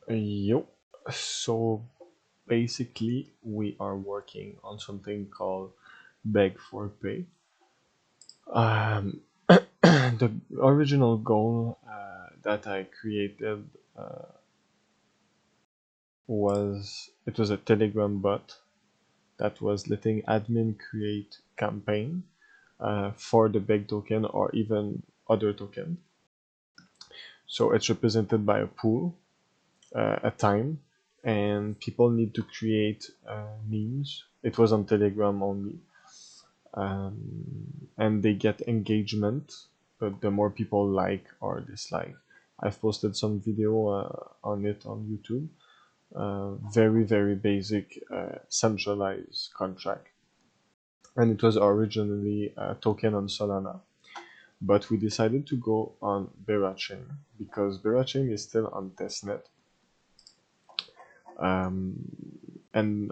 Yo. So basically, we are working on something called Beg4Pay. Um, the original goal that I created was it was a Telegram bot that was letting admin create campaign for the Beg token or even other token. So it's represented by a pool, a time, and people need to create memes. It was on Telegram only, and they get engagement. But the more people like or dislike, I've posted some video on it on YouTube. Very basic centralized contract, and it was originally a token on Solana. But we decided to go on Berachain because Berachain is still on testnet. Um, and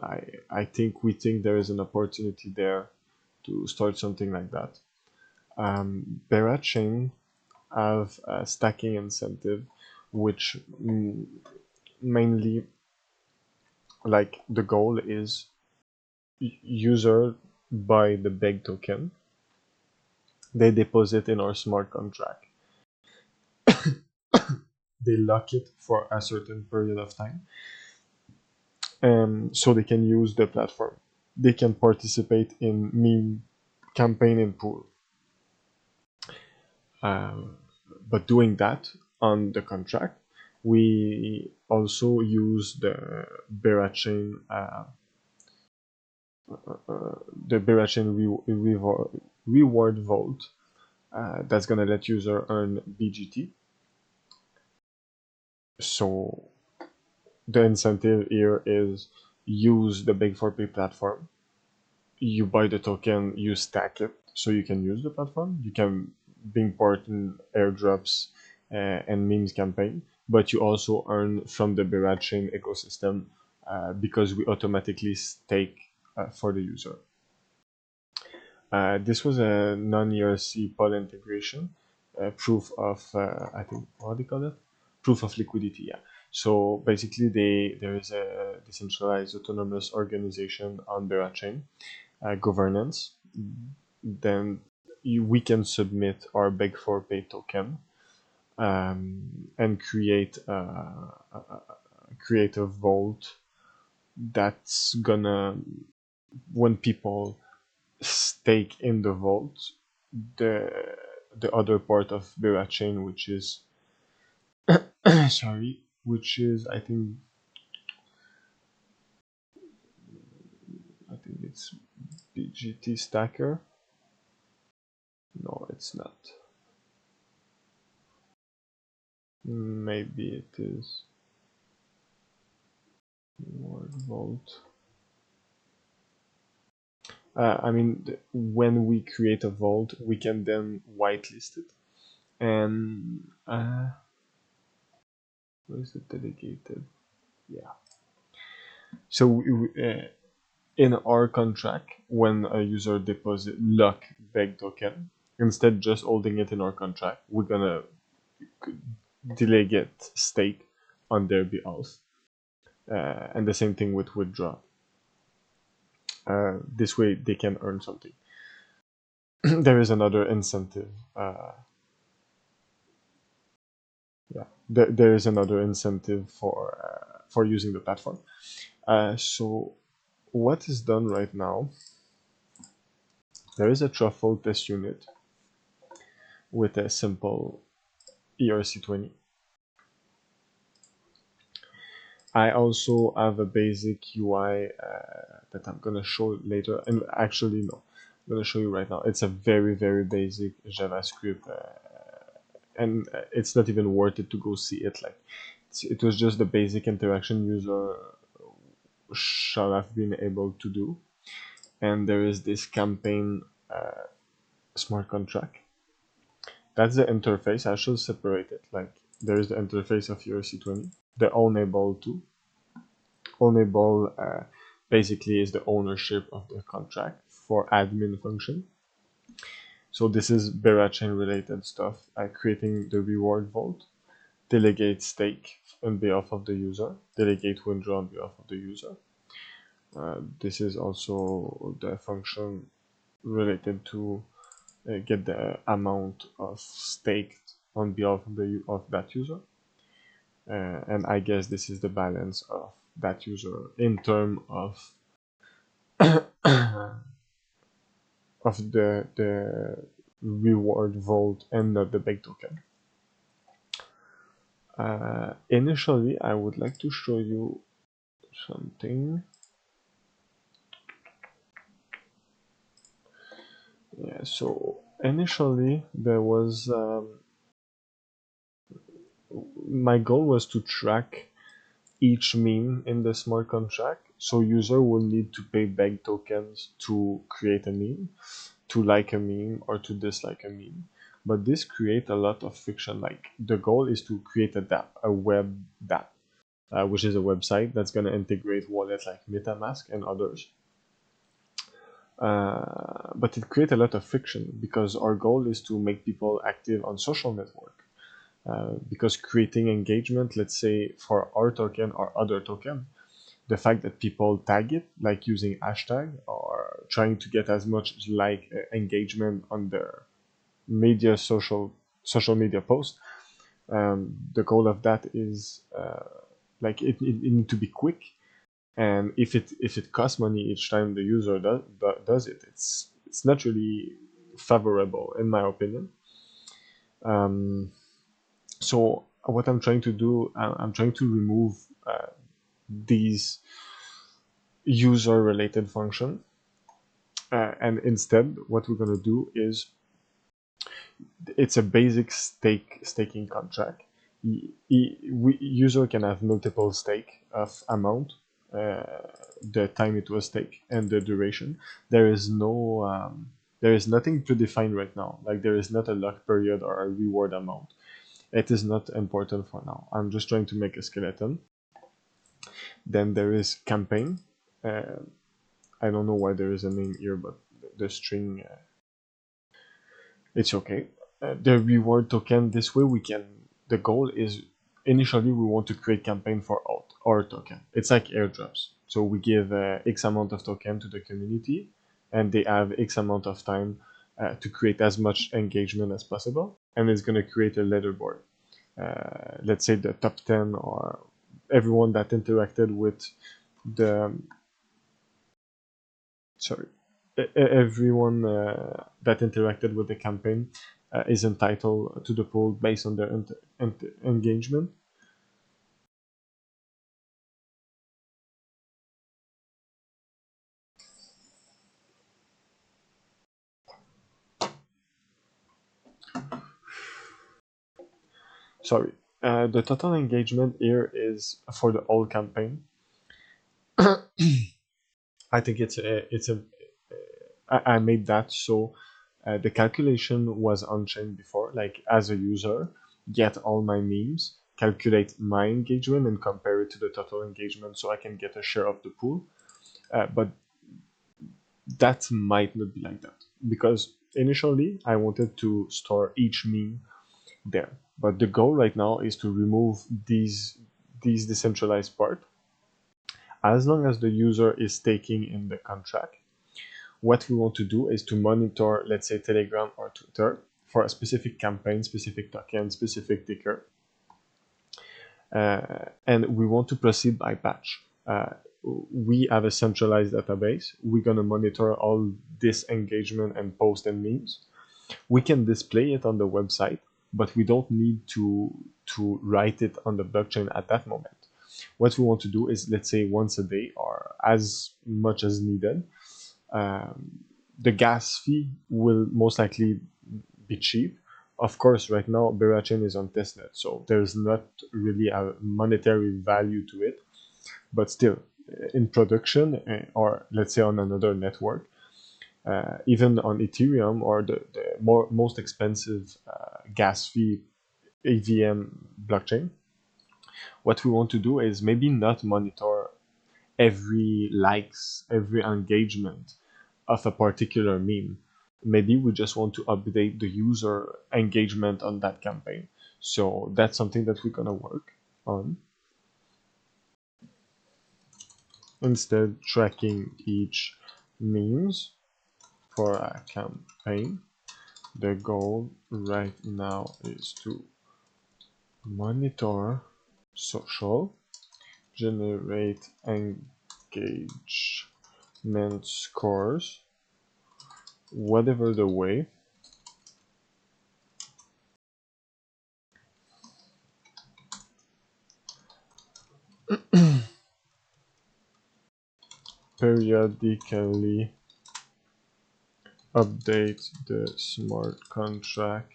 we think there is an opportunity there to start something like that. Berachain have a stacking incentive, which mainly, like, the goal is user buy the Beg token, they deposit in our smart contract, they lock it for a certain period of time, so they can use the platform. They can participate in meme campaign and pool. But doing that on the contract, we also use Berachain reward vault that's gonna let user earn BGT. So the incentive here is use the Beg4Pay platform. You buy the token, you stack it, so you can use the platform. You can being part in airdrops and memes campaign, but you also earn from the Berachain ecosystem because we automatically stake for the user. This was a non-ERC pool integration, proof of I think what do you call it? Proof of liquidity. Yeah. So basically, there is a decentralized autonomous organization on Berachain governance. Then we can submit our Beg4Pay token and create a vault that's gonna, when people stake in the vault, the other part of Berachain, which is sorry, which is I think it's BGT stacker. No, it's not. Maybe it is Reward Vault. I mean, when we create a vault, we can then whitelist it. And where is it delegated? Yeah. So in our contract, when a user deposit lock Beg token, instead just holding it in our contract, we're gonna delegate stake on their behalf. And the same thing with withdraw. This way they can earn something. There is another incentive. There is another incentive for using the platform. So what is done right now? There is a truffle test unit with a simple ERC20. I also have a basic UI that I'm gonna show later, and actually no, I'm gonna show you right now. It's a very basic JavaScript, and it's not even worth it to go see it. Like it was just the basic interaction user shall have been able to do. And there is this campaign smart contract. That's the interface. I should separate it. Like there is the interface of ERC20, the ownable too. Ownable basically is the ownership of the contract for admin function. So this is Berachain related stuff, creating the reward vault, delegate stake on behalf of the user, delegate withdraw on behalf of the user. This is also the function related to get the amount of staked on behalf of that user. And I guess this is the balance of that user in terms of of the reward vault and not the Beg token. Initially, I would like to show you something. Yeah, so initially there was my goal was to track each meme in the smart contract, so user will need to pay Beg tokens to create a meme, to like a meme, or to dislike a meme. But this creates a lot of friction. Like the goal is to create a DApp, a web DApp, which is a website that's going to integrate wallets like MetaMask and others. But it creates a lot of friction because our goal is to make people active on social network. Because creating engagement, let's say for our token or other token, the fact that people tag it, like using hashtag or trying to get as much like engagement on their media social media post, the goal of that is like it need to be quick, and if it costs money each time the user does it, it's not really favorable in my opinion. So what I'm trying to do, I'm trying to remove these user related function, and instead what we're going to do is it's a basic staking contract. User can have multiple stake of amount, the time it was stake, and the duration. There is no there is nothing predefined right now. Like there is not a lock period or a reward amount. It is not important for now. I'm just trying to make a skeleton. Then there is campaign. I don't know why there is a name here, but the string, it's okay. The reward token, this way we can, the goal is initially we want to create campaign for our token. It's like airdrops. So we give X amount of token to the community and they have X amount of time to create as much engagement as possible. And it's going to create a leaderboard. Let's say the top 10 or everyone that interacted with the everyone that interacted with the campaign is entitled to the pool based on their engagement. Sorry, the total engagement here is for the whole campaign. I think I made that so the calculation was on-chain before, like as a user, get all my memes, calculate my engagement and compare it to the total engagement so I can get a share of the pool. But that might not be like that because initially I wanted to store each meme there. But the goal right now is to remove these decentralized part. As long as the user is staking in the contract, what we want to do is to monitor, let's say, Telegram or Twitter for a specific campaign, specific token, specific ticker. And we want to proceed by batch. We have a centralized database. We're going to monitor all this engagement and post and memes. We can display it on the website, but we don't need to write it on the blockchain at that moment. What we want to do is, let's say, once a day or as much as needed. The gas fee will most likely be cheap. Of course, right now, Berachain is on testnet, so there's not really a monetary value to it. But still, in production, or let's say on another network, even on Ethereum or the most expensive gas fee EVM blockchain, what we want to do is maybe not monitor every likes, every engagement of a particular meme. Maybe we just want to update the user engagement on that campaign. So that's something that we're gonna work on. instead tracking each memes for a campaign. The goal right now is to monitor social, generate engagement scores, whatever the way, periodically update the smart contract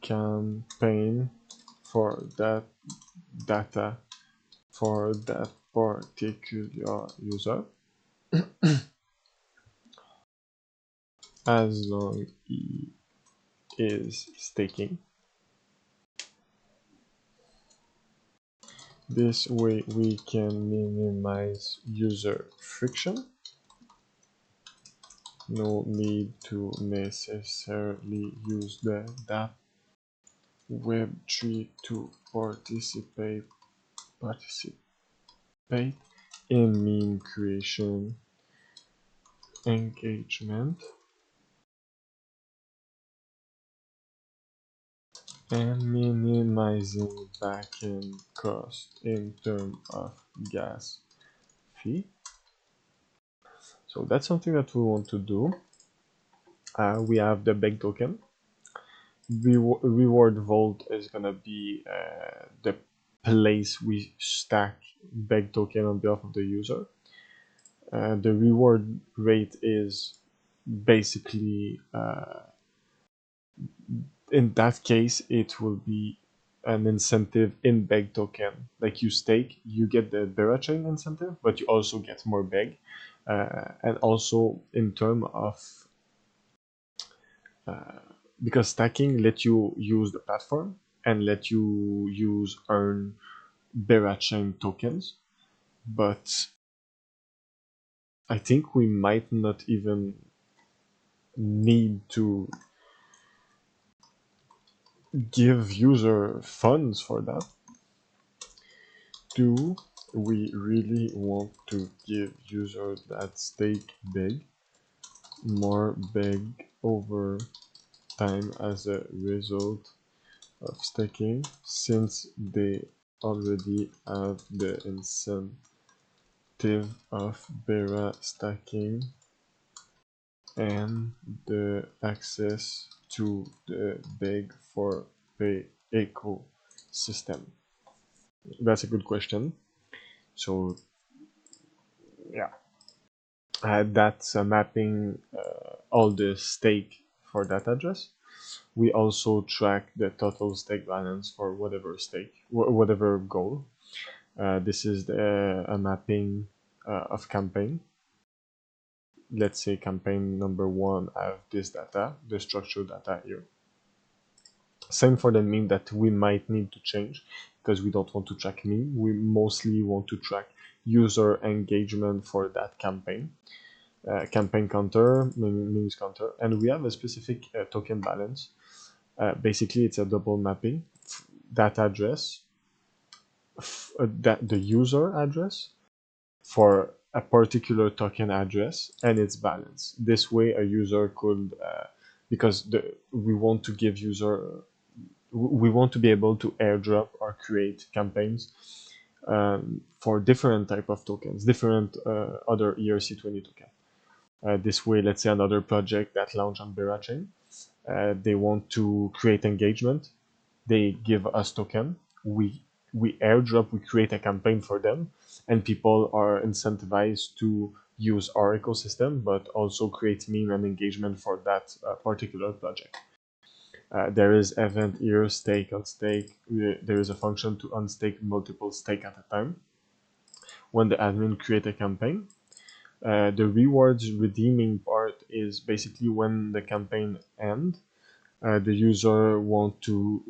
campaign for that data for that particular user as long he is staking. This way we can minimize user friction. No need to necessarily use the dApp Web3 to participate in meme creation, engagement, and minimizing backend cost in terms of gas fee. So that's something that we want to do. We have the Beg token. Reward Vault is gonna be the place we stack Beg token on behalf of the user. The reward rate is basically in that case it will be an incentive in Beg token. Like you stake, you get the Berachain incentive, but you also get more Beg, and also in terms of because stacking let you use the platform and let you earn Berachain tokens, but I think we might not even need to give user funds for that. Do we really want to give users that stake Beg more Beg over time as a result of staking, since they already have the incentive of Bera stacking and the access to the Beg4Pay ecosystem? That's a good question. So yeah, that's mapping all the stake for that address. We also track the total stake balance for whatever stake, whatever goal. This is a mapping of campaign. Let's say campaign number 1 have this data, the structured data here. Same for the meme that we might need to change because we don't want to track meme. We mostly want to track user engagement for that campaign. Campaign counter, memes counter, and we have a specific token balance. Basically, it's a double mapping. That address, that the user address for a particular token address and its balance. This way, a user could, because we want to give we want to be able to airdrop or create campaigns for different type of tokens, different other ERC20 token. This way, let's say another project that launched on Berachain, they want to create engagement. They give us token. We airdrop. We create a campaign for them, and people are incentivized to use our ecosystem, but also create meme and engagement for that particular project. There is event here, stake, unstake. There is a function to unstake multiple stake at a time. When the admin create a campaign, the rewards redeeming part is basically when the campaign ends, the user want to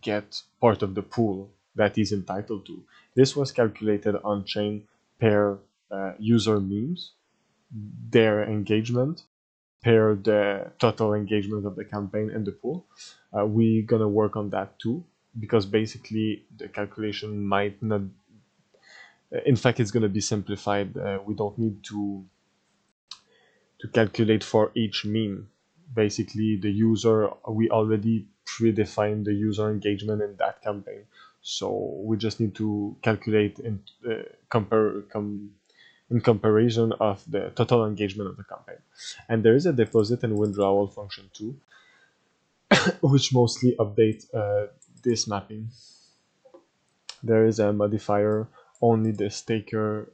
get part of the pool that he's entitled to. This was calculated on chain per user memes, their engagement, per the total engagement of the campaign and the pool. We're gonna work on that too. because basically the calculation might not. In fact, it's going to be simplified. We don't need to calculate for each mean. Basically, the user, we already predefined the user engagement in that campaign. So we just need to calculate in comparison of the total engagement of the campaign. And there is a deposit and withdrawal function too, which mostly update this mapping. There is a modifier, only the staker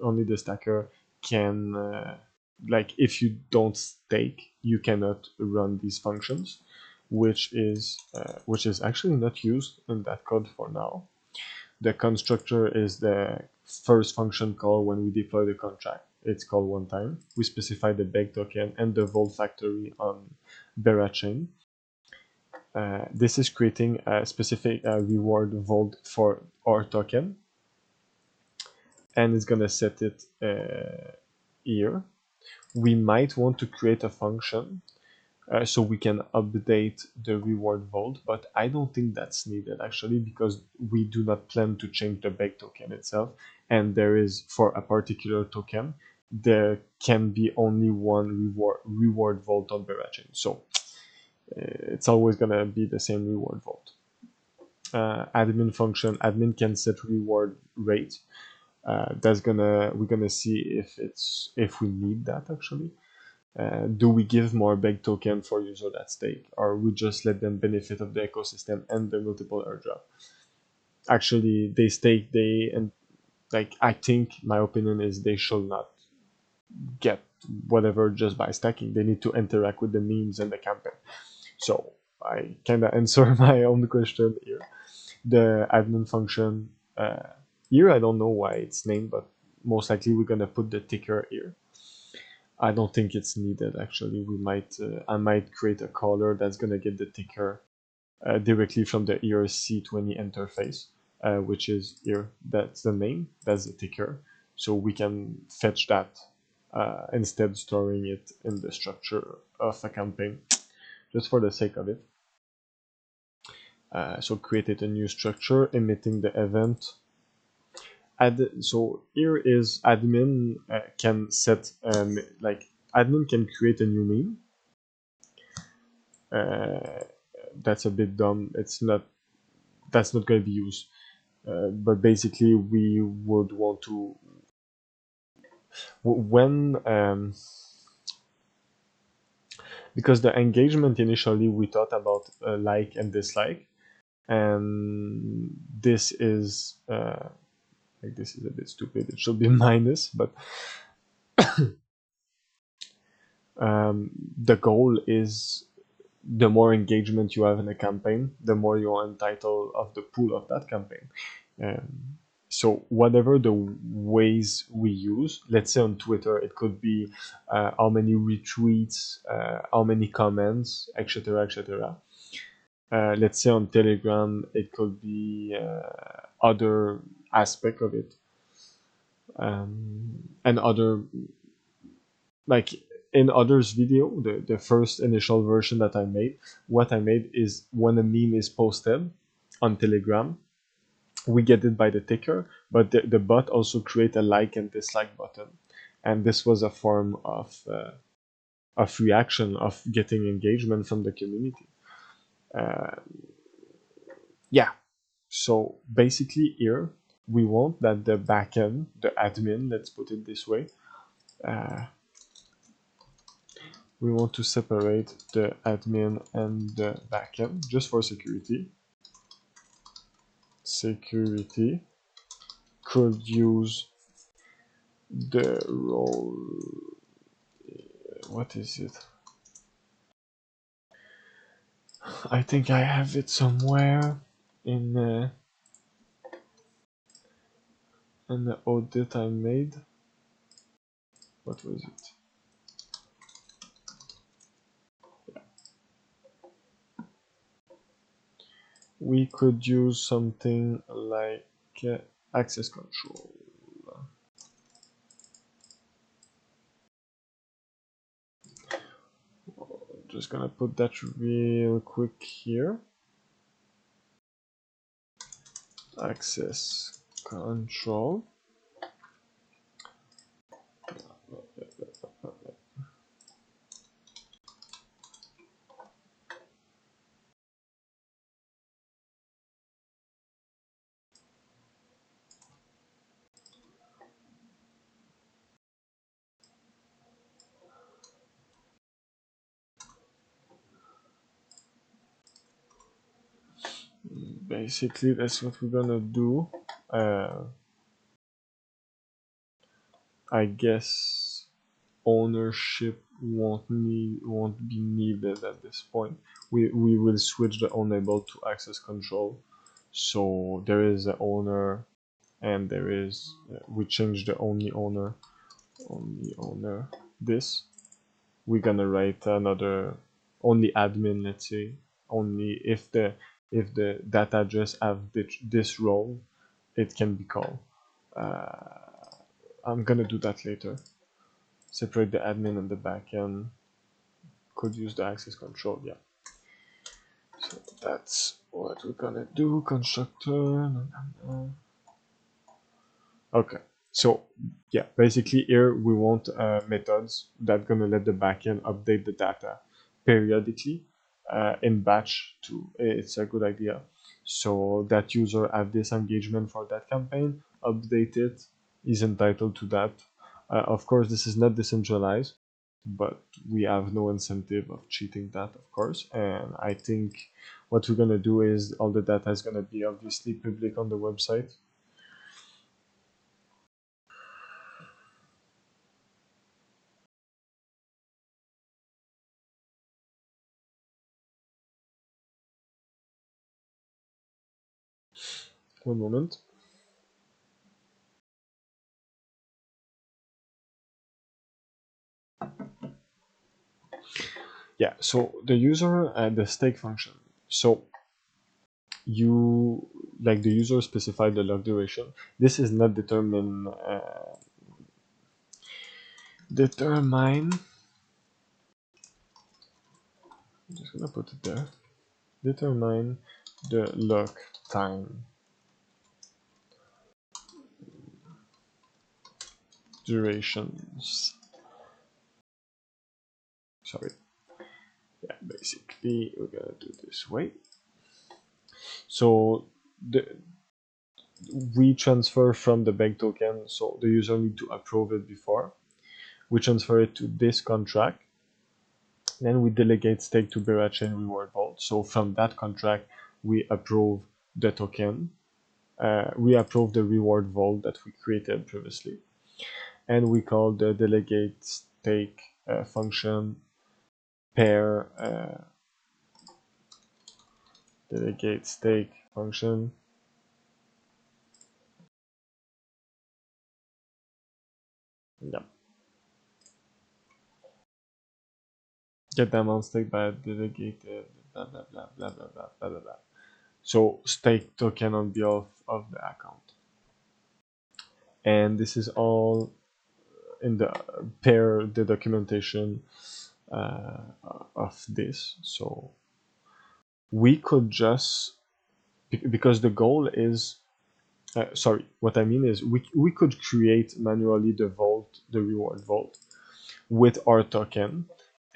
can like if you don't stake, you cannot run these functions, which is actually not used in that code for now. The constructor is the first function call when we deploy the contract. It's called one time. We specify the Beg token and the Vault factory on Berachain. This is creating a specific reward vault for our token, and it's gonna set it here. We might want to create a function so we can update the reward vault, but I don't think that's needed actually, because we do not plan to change the Beg token itself, and there is, for a particular token, there can be only one reward vault on Berachain. So it's always gonna be the same reward vault. Admin function, admin can set reward rate. We're gonna see if we need that actually. Do we give more Beg token for users that stake, or we just let them benefit of the ecosystem and the multiple airdrop? Actually, they stake, and like, I think my opinion is they should not get whatever just by stacking. They need to interact with the memes and the campaign. So I kind of answer my own question here. The admin function here, I don't know why it's named, but most likely we're gonna put the ticker here. I don't think it's needed actually. I might create a caller that's gonna get the ticker directly from the ERC20 interface, which is here. That's the name. That's the ticker. So we can fetch that instead storing it in the structure of a campaign, just for the sake of it. So created a new structure emitting the event. So here is admin can set like admin can create a new meme. That's a bit dumb. That's not going to be used. But basically, we would want to when because the engagement initially we thought about like and dislike, and this is this is a bit stupid. It should be minus, but the goal is the more engagement you have in a campaign, the more you are entitled of the pool of that campaign. So whatever the ways we use, let's say on Twitter, it could be how many retweets, how many comments, etc., etc. Let's say on Telegram, it could be other aspect of it, and other, like in others video, the first initial version that I made, what I made is when a meme is posted on Telegram, we get it by the ticker, but the bot also create a like and dislike button, and this was a form of reaction, of getting engagement from the community. Yeah, so basically here we want that the backend, the admin, let's put it this way, we want to separate the admin and the backend just for security. Security could use the role. What is it? I think I have it somewhere in the audit I made. What was it? We could use something like access control. Just gonna put that real quick here. access control. Basically, that's what we're gonna do. I guess ownership won't be needed at this point. We will switch the ownable to access control. So there is an owner, and there is we change the only owner this. We're gonna write another only admin, let's say, only if the data address have this role, it can be called. I'm gonna do that later. Separate the admin and the backend. Could use the access control, yeah. So that's what we're gonna do. Constructor. Okay. So yeah, basically here we want methods that gonna let the backend update the data periodically in batch too. It's a good idea. So that user have this engagement for that campaign, update it, is entitled to that. Of course, this is not decentralized, but we have no incentive of cheating that, of course. And I think what we're gonna do is all the data is gonna be obviously public on the website. One moment. Yeah, so the user and the stake function. So you like the user specify the lock duration. This is not determine. I'm just gonna put it there. Determine the lock time durations. Sorry. Yeah, basically we're gonna do this way. So we transfer from the bank token, so the user need to approve it before. We transfer it to this contract. Then we delegate stake to Berachain Reward Vault. So from that contract, we approve the token. We approve the reward vault that we created previously. And we call the delegate stake function pair delegate stake function. Yeah. Get the amount staked by delegated blah blah blah blah blah blah blah blah blah. So stake token on behalf of the account. And this is all in the pair the documentation of this. So we could just because the goal is sorry, what I mean is we could create manually the reward vault with our token.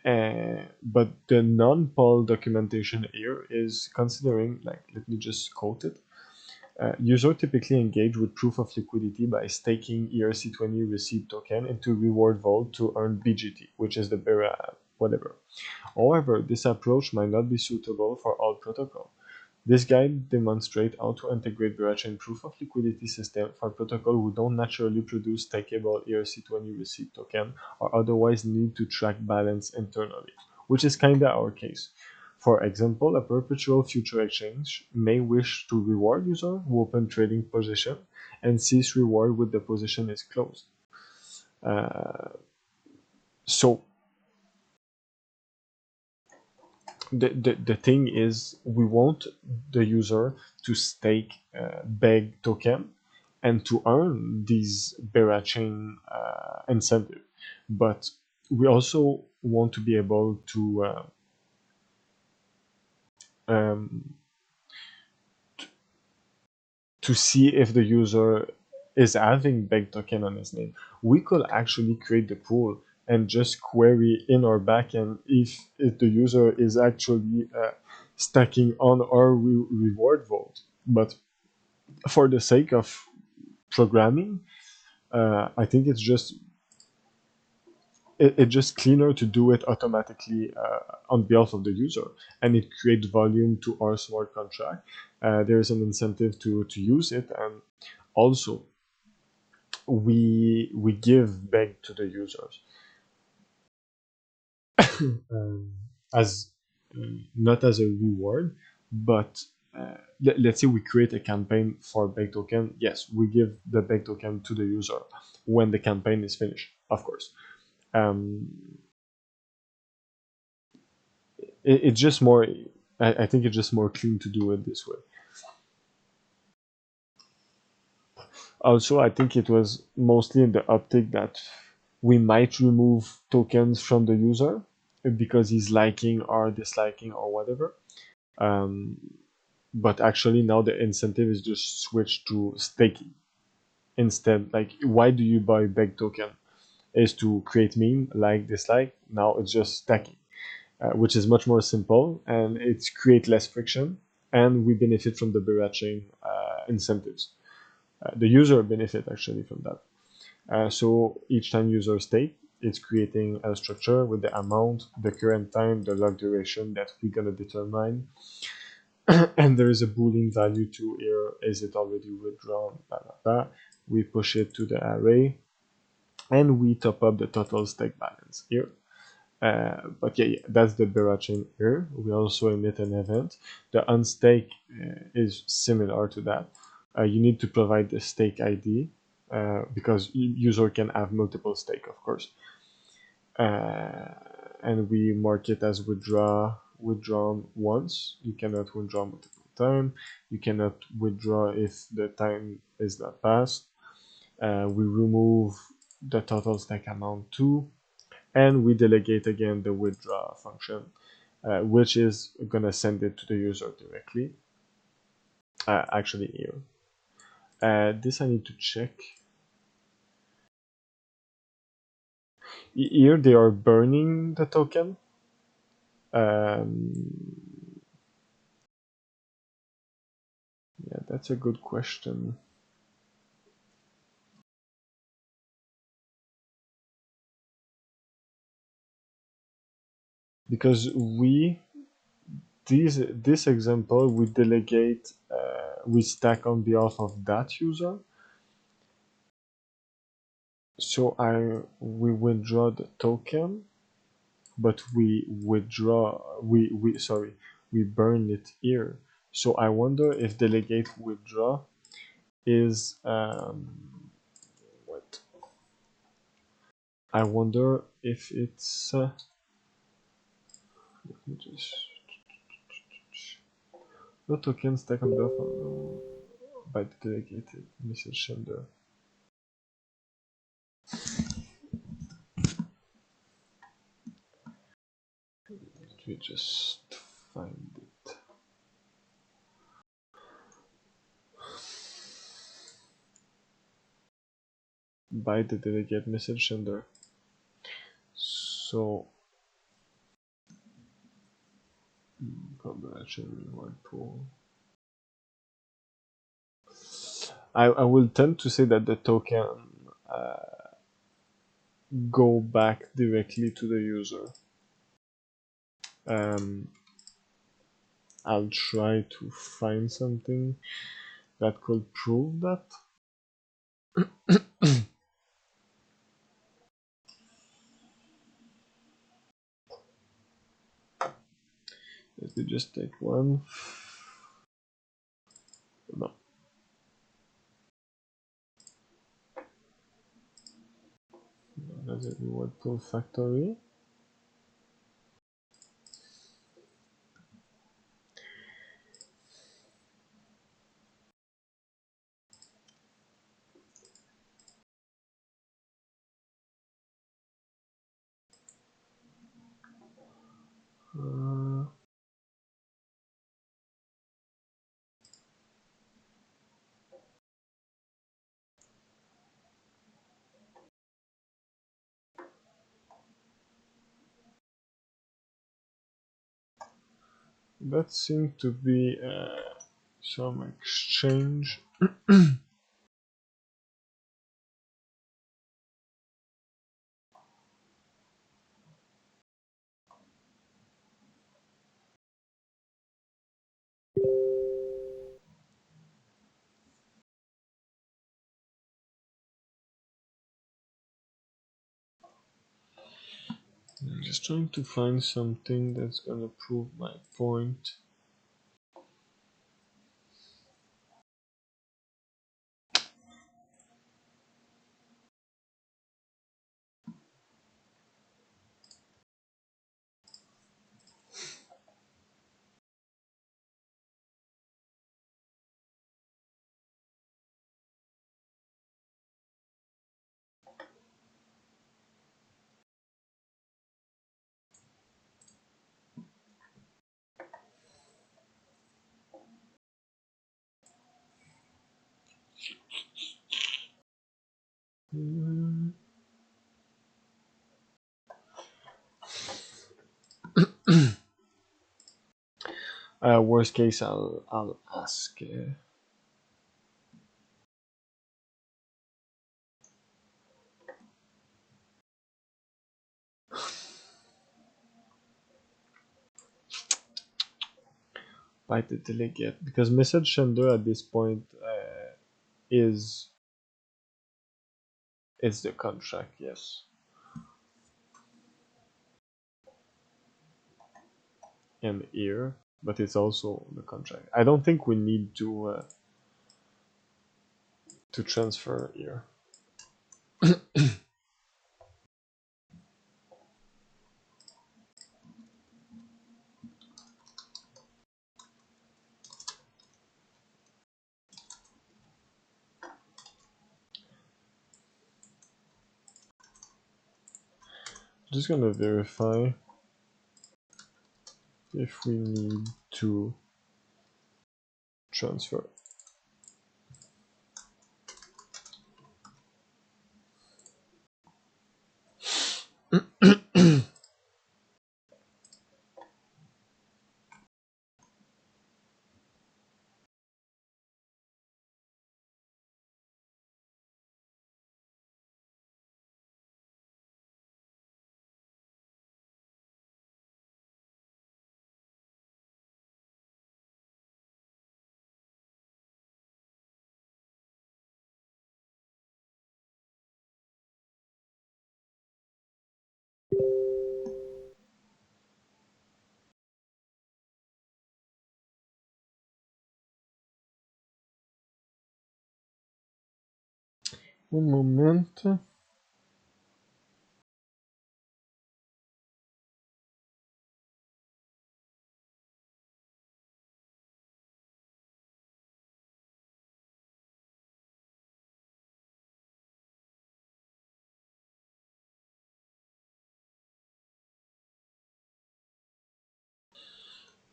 But the non-poll documentation here is considering, like, let me just quote it. User typically engage with proof of liquidity by staking ERC20 receipt token into reward vault to earn BGT, which is the Bera whatever. However, this approach might not be suitable for all protocol. This guide demonstrates how to integrate Berachain proof of liquidity system for protocol who don't naturally produce stakeable ERC20 receipt token or otherwise need to track balance internally, which is kinda our case. For example, a perpetual future exchange may wish to reward user who open trading position and cease reward when the position is closed. So the thing is we want the user to stake Beg token and to earn these Berachain incentive, but we also want to be able to um, to see if the user is having Beg token on his name. We could actually create the pool and just query in our backend if the user is actually stacking on our reward vault. But for the sake of programming, I think it's just cleaner to do it automatically on behalf of the user, and it creates volume to our smart contract. There is an incentive to use it, and also we give Beg to the users um, as not as a reward, but let's say we create a campaign for Beg token. Yes, we give the Beg token to the user when the campaign is finished, of course. It's just more. I think it's just more clean to do it this way. Also, I think it was mostly in the optic that we might remove tokens from the user because he's liking or disliking or whatever. Um, but actually now the incentive is just switched to staking instead. Like, why do you buy Beg token? Is to create meme, like, dislike. Now it's just stacking, which is much more simple and it's create less friction, and we benefit from the Berachain incentives. The user benefit actually from that. So each time user stake, it's creating a structure with the amount, the current time, the log duration that we're gonna determine, and there is a boolean value to here. Is it already withdrawn? Blah, blah, blah. We push it to the array, and we top up the total stake balance here. But yeah, that's the Berachain here. We also emit an event. The unstake is similar to that. You need to provide the stake ID because user can have multiple stake, of course. And we mark it as withdrawn once. You cannot withdraw multiple times. You cannot withdraw if the time is not passed. We remove the total stake amount too, and we delegate again the withdraw function, which is gonna send it to the user directly. Actually here. This I need to check. Here they are burning the token. Yeah, that's a good question. Because this example, we delegate, we stack on behalf of that user. So we withdraw the token, but we burn it here. So I wonder if delegate withdraw is what? I wonder if it's let me just no token stack on behalf of by the delegated message sender. Let me just find it. By the delegate message sender. So reward pool. I will tend to say that the token go back directly to the user. I'll try to find something that could prove that. Let me just take one. No. That's a RewardsVaultFactory. That seemed to be some exchange. I'm just trying to find something that's gonna prove my point. Worst case, I'll ask. By the delegate, because message sender at this point is the contract, yes, and here, but it's also the contract. I don't think we need to transfer here. Just gonna verify if we need to transfer. Un momento.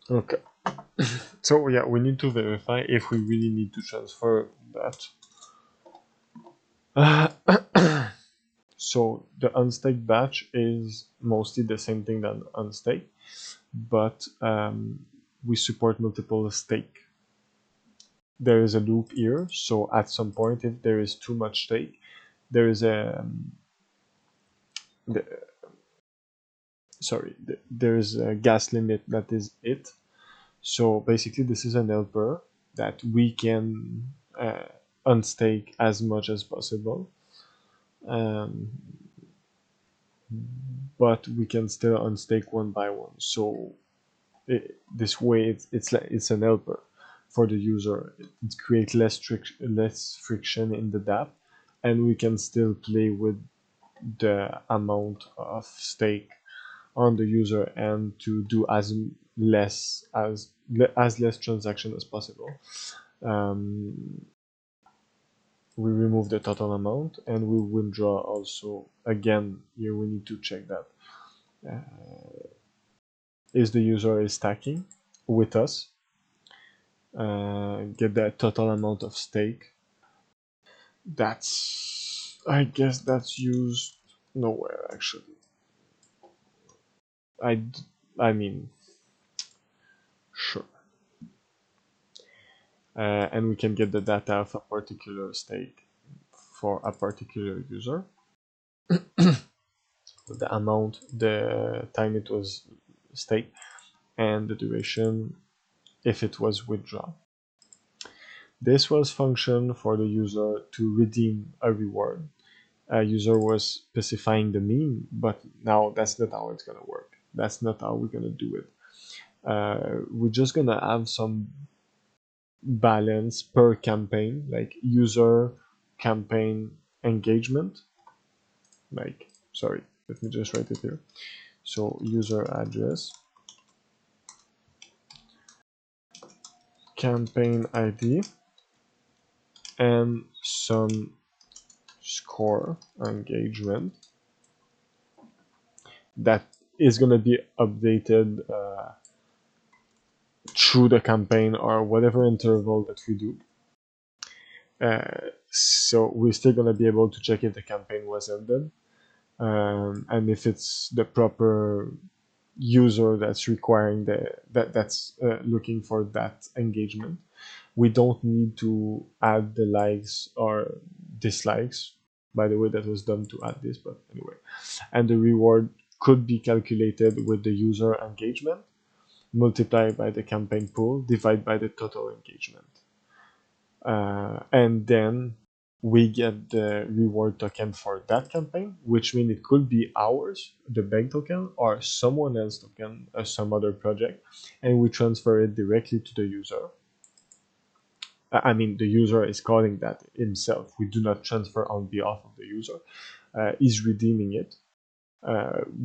Okay. So yeah, we need to verify if we really need to transfer that. So the unstake batch is mostly the same thing than unstake, but we support multiple stake. There is a loop here, so at some point, if there is too much stake, there is there is a gas limit that is it. So basically, this is an helper that we can unstake as much as possible, um, but we can still unstake one by one. So this way, it's an helper for the user. It creates less friction in the dApp, and we can still play with the amount of stake on the user and to do as less transaction as possible. We remove the total amount and we withdraw also. Again, here we need to check that is the user is stacking with us, get the total amount of stake. I guess that's used nowhere actually. I mean, Sure. And we can get the data of a particular stake for a particular user. The amount, the time it was staked, and the duration if it was withdrawn. This was function for the user to redeem a reward. A user was specifying the mean, but now that's not how it's gonna work. That's not how we're gonna do it. We're just gonna have some balance per campaign, like user campaign engagement. Like, sorry, let me just write it here. So user address, campaign ID, and some score engagement that is going to be updated through the campaign or whatever interval that we do. So we're still going to be able to check if the campaign was ended and if it's the proper user that's requiring that's looking for that engagement. We don't need to add the likes or dislikes. By the way, that was done to add this, but anyway. And the reward could be calculated with the user engagement, multiplied by the campaign pool, divided by the total engagement. And then we get the reward token for that campaign, which means it could be ours, the bank token, or someone else's token, or some other project, and we transfer it directly to the user. I mean, the user is calling that himself. We do not transfer on behalf of the user. He's redeeming it.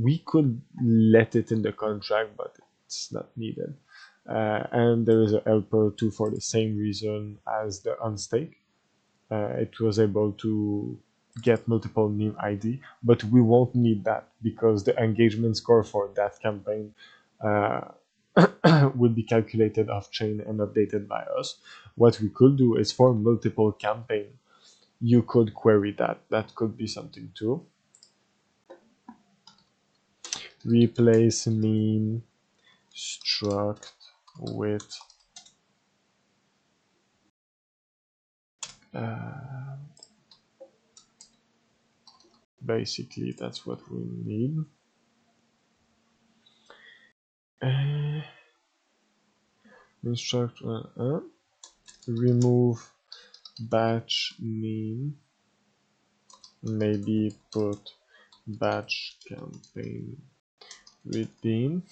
We could let it in the contract, but it's not needed. And there is a helper too for the same reason as the unstake. It was able to get multiple meme ID, but we won't need that because the engagement score for that campaign will be calculated off chain and updated by us. What we could do is for multiple campaign, you could query that. That could be something too. Replace meme struct with basically that's what we need. Instruct remove batch meme, maybe put batch campaign redeem,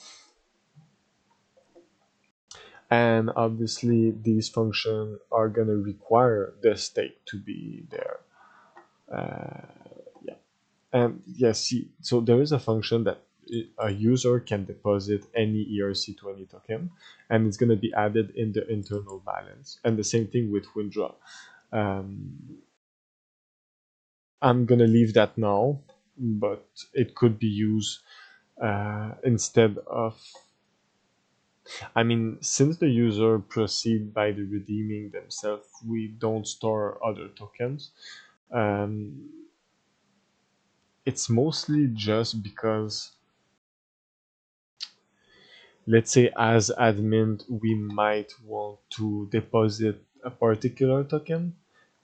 and obviously these functions are gonna require the stake to be there. Yeah, and yes, so there is a function that a user can deposit any ERC20 token, and it's going to be added in the internal balance. And the same thing with withdraw. I'm going to leave that now, but it could be used instead of. I mean, since the user proceed by the redeeming themselves, we don't store other tokens. It's mostly just because, let's say as admin, we might want to deposit a particular token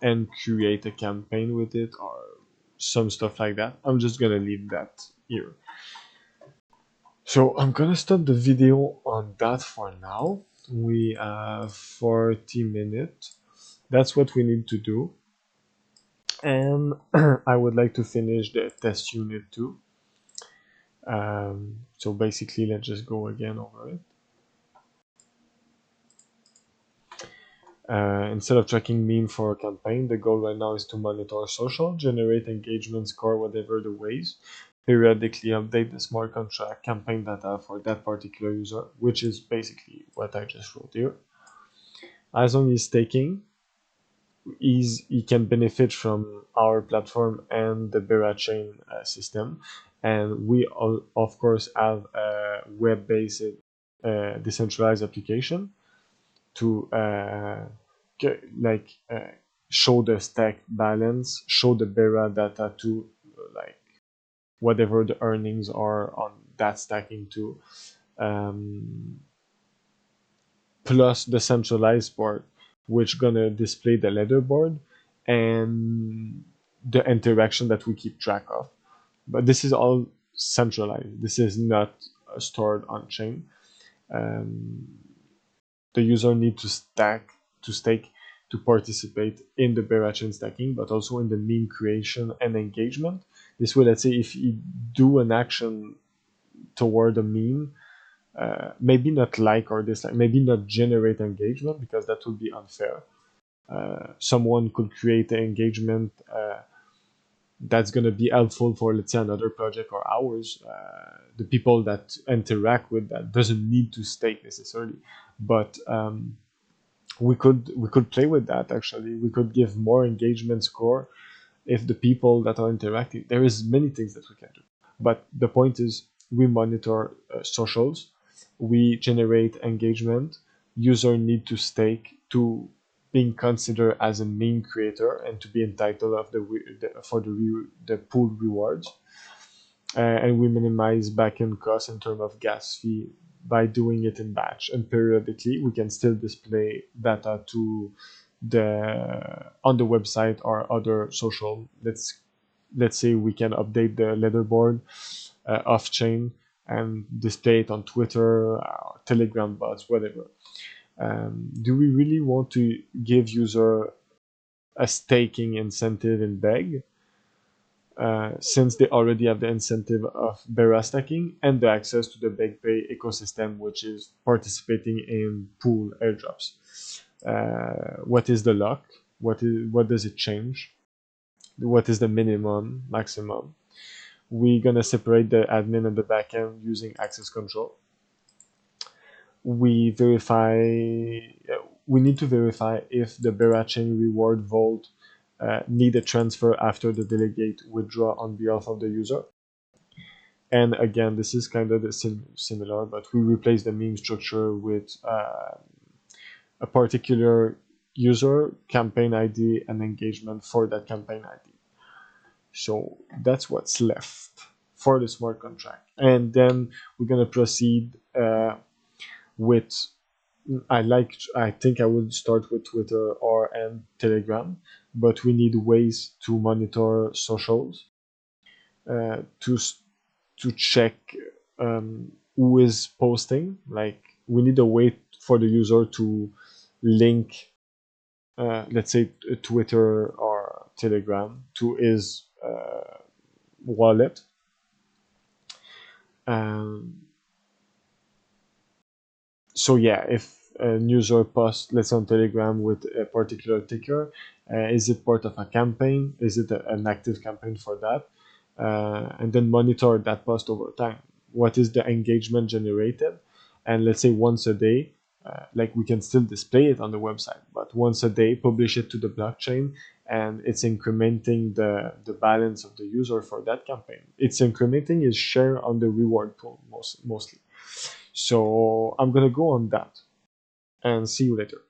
and create a campaign with it or some stuff like that. I'm just gonna leave that here. So I'm gonna stop the video on that for now. We have 40 minutes. That's what we need to do. And I would like to finish the test unit too. So basically, let's just go again over it. Instead of tracking meme for a campaign, the goal right now is to monitor social, generate engagement score, whatever the ways, periodically update the smart contract campaign data for that particular user, which is basically what I just wrote here. As long as staking, he can benefit from our platform and the Berachain system. And we, of course, have a web-based decentralized application to show the stack balance, show the Bera data to like whatever the earnings are on that stacking too. plus the centralized part, which gonna display the leaderboard and the interaction that we keep track of. But this is all centralized. This is not stored on chain. Um, the user need to stake to participate in the Berachain stacking, but also in the meme creation and engagement. This way, let's say if you do an action toward a meme, maybe not like or dislike, maybe not generate engagement because that would be unfair. Someone could create an engagement that's going to be helpful for, let's say, another project or ours. The people that interact with that doesn't need to stake necessarily, but we could play with that. Actually, we could give more engagement score if the people that are interacting. There is many things that we can do, but the point is we monitor socials, we generate engagement. User need to stake to being considered as a meme creator and to be entitled of the pooled rewards. And we minimize backend costs in terms of gas fee by doing it in batch, and periodically we can still display data to the on the website or other social. Let's say we can update the leaderboard off chain and display it on Twitter, Telegram bots, whatever. Do we really want to give user a staking incentive in Beg? Since they already have the incentive of Bera stacking and the access to the Beg4Pay ecosystem, which is participating in pool airdrops. What is the lock? What does it change? What is the minimum, maximum? We're gonna separate the admin and the backend using access control. We verify. We need to verify if the Berachain reward vault need a transfer after the delegate withdraw on behalf of the user. And again, this is kind of similar, but we replace the meme structure with a particular user, campaign ID, and engagement for that campaign ID. So that's what's left for the smart contract. And then we're going to proceed with I think I would start with Twitter and Telegram, but we need ways to monitor socials, to check who is posting. Like we need a way for the user to link, let's say, Twitter or Telegram to his wallet. So yeah, if a user posts, let's say on Telegram with a particular ticker, is it part of a campaign? Is it an active campaign for that? And then monitor that post over time. What is the engagement generated? And let's say once a day, like we can still display it on the website, but once a day, publish it to the blockchain, and it's incrementing the balance of the user for that campaign. It's incrementing his share on the reward pool mostly. So I'm gonna go on that and see you later.